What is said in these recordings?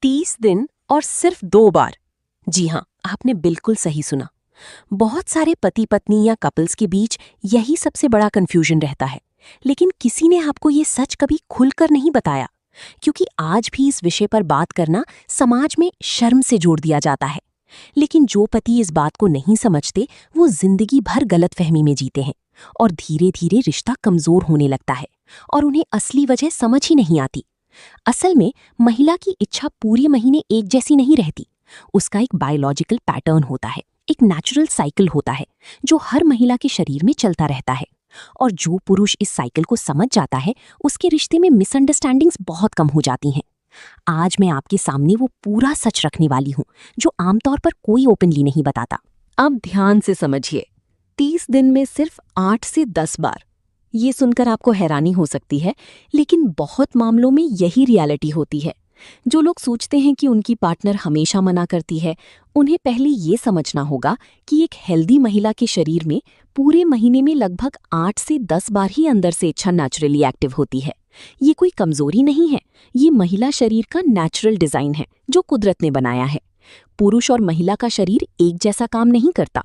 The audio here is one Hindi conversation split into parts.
30 दिन और सिर्फ 2 बार। जी हाँ, आपने बिल्कुल सही सुना। बहुत सारे पति पत्नी या कपल्स के बीच यही सबसे बड़ा कंफ्यूजन रहता है, लेकिन किसी ने आपको ये सच कभी खुलकर नहीं बताया, क्योंकि आज भी इस विषय पर बात करना समाज में शर्म से जोड़ दिया जाता है। लेकिन जो पति इस बात को नहीं समझते, वो जिंदगी भर गलतफहमी में जीते हैं और धीरे धीरे रिश्ता कमजोर होने लगता है और उन्हें असली वजह समझ ही नहीं आती। असल में महिला की इच्छा पूरे महीने एक जैसी नहीं रहती। उसका एक बायोलॉजिकल पैटर्न होता है, एक नेचुरल साइकिल होता है जो हर महिला के शरीर में चलता रहता है। और जो पुरुष इस साइकिल को समझ जाता है, उसके रिश्ते में मिसअंडरस्टैंडिंग्स बहुत कम हो जाती हैं। आज मैं आपके सामने वो पूरा सच रखने वाली हूँ जो आमतौर पर कोई ओपनली नहीं बताता। अब ध्यान से समझिए, 30 दिन में सिर्फ 8 से 10 बार। ये सुनकर आपको हैरानी हो सकती है, लेकिन बहुत मामलों में यही रियलिटी होती है। जो लोग सोचते हैं कि उनकी पार्टनर हमेशा मना करती है, उन्हें पहले ये समझना होगा कि एक हेल्दी महिला के शरीर में पूरे महीने में लगभग 8 से 10 बार ही अंदर से इच्छा नेचुरली एक्टिव होती है। ये कोई कमजोरी नहीं है, ये महिला शरीर का नेचुरल डिजाइन है जो कुदरत ने बनाया है। पुरुष और महिला का शरीर एक जैसा काम नहीं करता।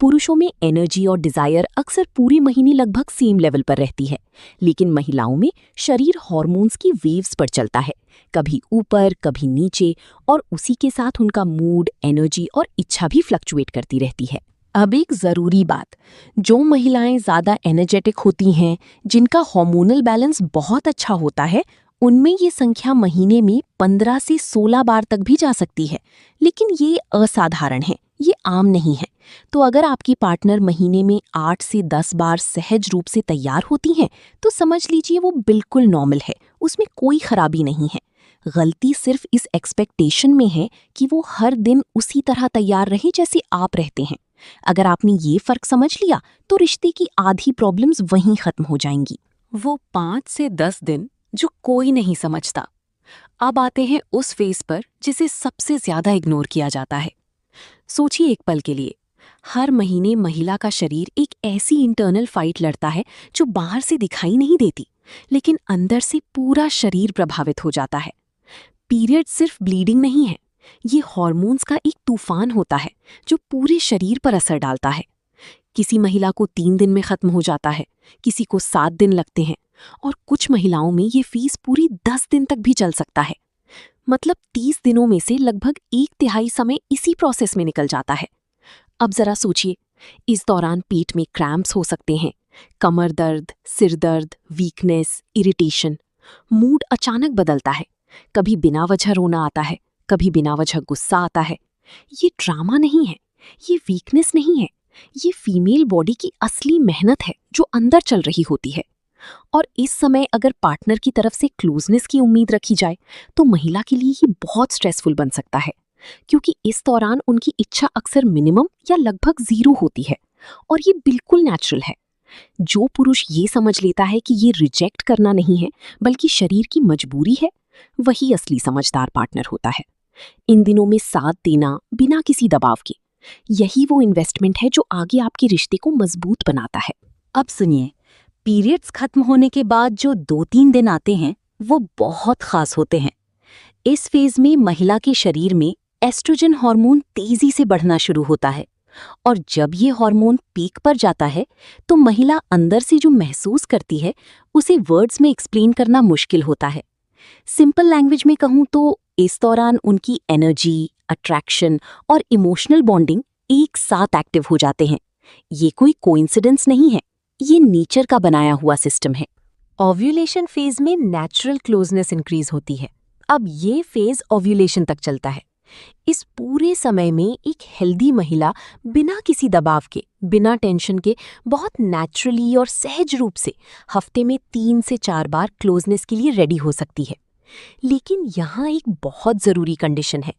पुरुषों में एनर्जी और डिजायर अक्सर पूरे महीने लगभग सेम लेवल पर रहती है, लेकिन महिलाओं में शरीर हार्मोन्स की वेव्स पर चलता है, कभी ऊपर कभी नीचे, और उसी के साथ उनका मूड, एनर्जी और इच्छा भी फ्लक्चुएट करती रहती है। अब एक जरूरी बात, जो महिलाएं ज्यादा एनर्जेटिक होती हैं, जिनका हार्मोनल बैलेंस बहुत अच्छा होता है, उनमें ये संख्या महीने में 15 से 16 बार तक भी जा सकती है। लेकिन ये असाधारण है, ये आम नहीं है। तो अगर आपकी पार्टनर महीने में 8 से 10 बार सहज रूप से तैयार होती हैं, तो समझ लीजिए वो बिल्कुल नॉर्मल है, उसमें कोई खराबी नहीं है। गलती सिर्फ इस एक्सपेक्टेशन में है कि वो हर दिन उसी तरह तैयार रहे जैसे आप रहते हैं। अगर आपने ये फर्क समझ लिया, तो रिश्ते की आधी प्रॉब्लम्स वहीं खत्म हो जाएंगी। वो 5 से 10 दिन जो कोई नहीं समझता। अब आते हैं उस फेज पर जिसे सबसे ज्यादा इग्नोर किया जाता है। सोचिए एक पल के लिए, हर महीने महिला का शरीर एक ऐसी इंटरनल फाइट लड़ता है जो बाहर से दिखाई नहीं देती, लेकिन अंदर से पूरा शरीर प्रभावित हो जाता है। पीरियड सिर्फ ब्लीडिंग नहीं है, ये हार्मोन्स का एक तूफान होता है जो पूरे शरीर पर असर डालता है। किसी महिला को 3 दिन में खत्म हो जाता है, किसी को 7 दिन लगते हैं, और कुछ महिलाओं में ये फेज पूरी 10 दिन तक भी चल सकता है। मतलब 30 दिनों में से लगभग 1/3 समय इसी प्रोसेस में निकल जाता है। अब जरा सोचिए, इस दौरान पेट में क्रैम्प्स हो सकते हैं, कमर दर्द, सिर दर्द, वीकनेस, इरिटेशन। मूड अचानक बदलता है, कभी बिना वजह रोना आता है, कभी बिना वजह गुस्सा आता है। ये ड्रामा नहीं है, ये वीकनेस नहीं है, ये फीमेल बॉडी की असली मेहनत है जो अंदर चल रही होती है। और इस समय अगर पार्टनर की तरफ से क्लोजनेस की उम्मीद रखी जाए, तो महिला के लिए ये बहुत स्ट्रेसफुल बन सकता है, क्योंकि इस दौरान उनकी इच्छा अक्सर मिनिमम या लगभग 0 होती है, और ये बिल्कुल नेचुरल है। जो पुरुष ये समझ लेता है कि ये रिजेक्ट करना नहीं है, बल्कि शरीर की मजबूरी है, वही असली समझदार पार्टनर होता है। इन दिनों में साथ देना बिना किसी दबाव के, यही वो इन्वेस्टमेंट है जो आगे आपके रिश्ते को मजबूत बनाता है। अब सुनिए, पीरियड्स खत्म होने के बाद जो 2-3 दिन आते हैं, वो बहुत खास होते हैं। इस फेज में महिला के शरीर में एस्ट्रोजन हार्मोन तेजी से बढ़ना शुरू होता है, और जब ये हार्मोन पीक पर जाता है, तो महिला अंदर से जो महसूस करती है, उसे वर्ड्स में एक्सप्लेन करना मुश्किल होता है। सिंपल लैंग्वेज में कहूँ तो इस दौरान उनकी एनर्जी, अट्रैक्शन और इमोशनल बॉन्डिंग एक साथ एक्टिव हो जाते हैं। ये कोई कोइंसिडेंस नहीं है, ये नेचर का बनाया हुआ सिस्टम है। ओव्यूलेशन फेज में नेचुरल क्लोजनेस इंक्रीज होती है। अब ये फेज ओव्यूलेशन तक चलता है। इस पूरे समय में एक हेल्दी महिला बिना किसी दबाव के, बिना टेंशन के, बहुत नेचुरली और सहज रूप से हफ्ते में 3 से 4 बार क्लोजनेस के लिए रेडी हो सकती है। लेकिन यहाँ एक बहुत जरूरी कंडीशन है।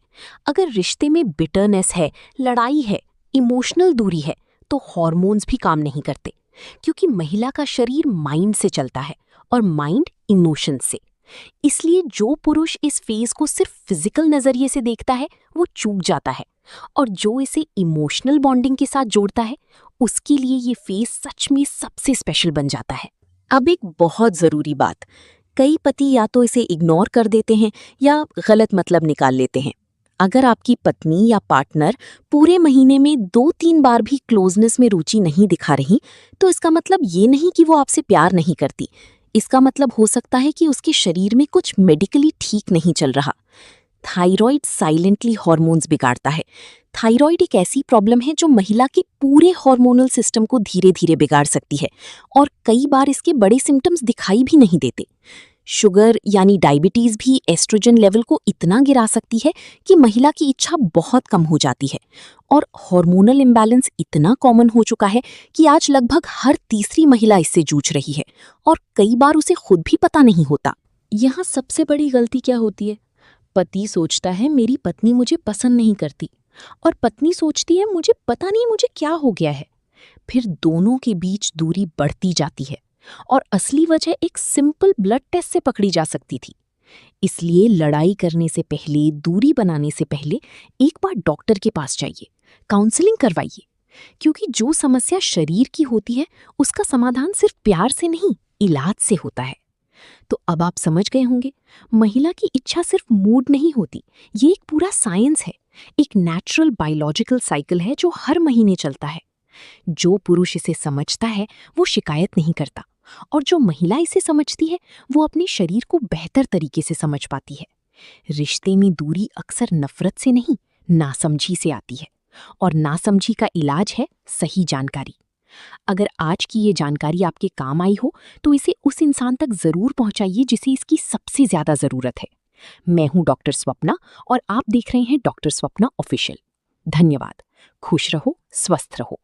अगर रिश्ते में बिटरनेस है, लड़ाई है, इमोशनल दूरी है, तो हॉर्मोन्स भी काम नहीं करते, क्योंकि महिला का शरीर माइंड से चलता है और माइंड इमोशन से। इसलिए जो पुरुष इस फेज को सिर्फ फिजिकल नजरिए से देखता है, वो चूक जाता है, और जो इसे इमोशनल बॉन्डिंग के साथ जोड़ता है, उसके लिए ये फेज सच में सबसे स्पेशल बन जाता है। अब एक बहुत जरूरी बात, कई पति या तो इसे इग्नोर कर देते हैं या गलत मतलब निकाल लेते हैं। अगर आपकी पत्नी या पार्टनर पूरे महीने में 2-3 बार भी क्लोजनेस में रुचि नहीं दिखा रही, तो इसका मतलब ये नहीं कि वो आपसे प्यार नहीं करती। इसका मतलब हो सकता है कि उसके शरीर में कुछ मेडिकली ठीक नहीं चल रहा। थायराइड साइलेंटली हार्मोन्स बिगाड़ता है। थायराइड एक ऐसी प्रॉब्लम है जो महिला के पूरे हार्मोनल सिस्टम को धीरे धीरे बिगाड़ सकती है और कई बार इसके बड़े सिम्टम्स दिखाई भी नहीं देते। शुगर यानी डायबिटीज भी एस्ट्रोजन लेवल को इतना गिरा सकती है कि महिला की इच्छा बहुत कम हो जाती है और हार्मोनल इम्बैलेंस इतना कॉमन हो चुका है कि आज लगभग हर तीसरी महिला इससे जूझ रही है और कई बार उसे खुद भी पता नहीं होता। यहाँ सबसे बड़ी गलती क्या होती है? पति सोचता है मेरी पत्नी मुझे पसंद नहीं करती और पत्नी सोचती है मुझे पता नहीं मुझे क्या हो गया है। फिर दोनों के बीच दूरी बढ़ती जाती है और असली वजह एक सिंपल ब्लड टेस्ट से पकड़ी जा सकती थी। इसलिए लड़ाई करने से पहले, दूरी बनाने से पहले एक बार डॉक्टर के पास जाइए, काउंसलिंग करवाइए, क्योंकि जो समस्या शरीर की होती है उसका समाधान सिर्फ प्यार से नहीं, इलाज से होता है। तो अब आप समझ गए होंगे, महिला की इच्छा सिर्फ मूड नहीं होती, ये एक पूरा साइंस है, एक नेचुरल बायोलॉजिकल साइकिल है जो हर महीने चलता है। जो पुरुष इसे समझता है वो शिकायत नहीं करता और जो महिला इसे समझती है वो अपने शरीर को बेहतर तरीके से समझ पाती है। रिश्ते में दूरी अक्सर नफरत से नहीं, नासमझी से आती है और नासमझी का इलाज है सही जानकारी। अगर आज की ये जानकारी आपके काम आई हो तो इसे उस इंसान तक जरूर पहुंचाइए जिसे इसकी सबसे ज्यादा जरूरत है। मैं हूं डॉक्टर स्वप्ना और आप देख रहे हैं डॉक्टर स्वप्ना ऑफिशियल। धन्यवाद। खुश रहो, स्वस्थ रहो।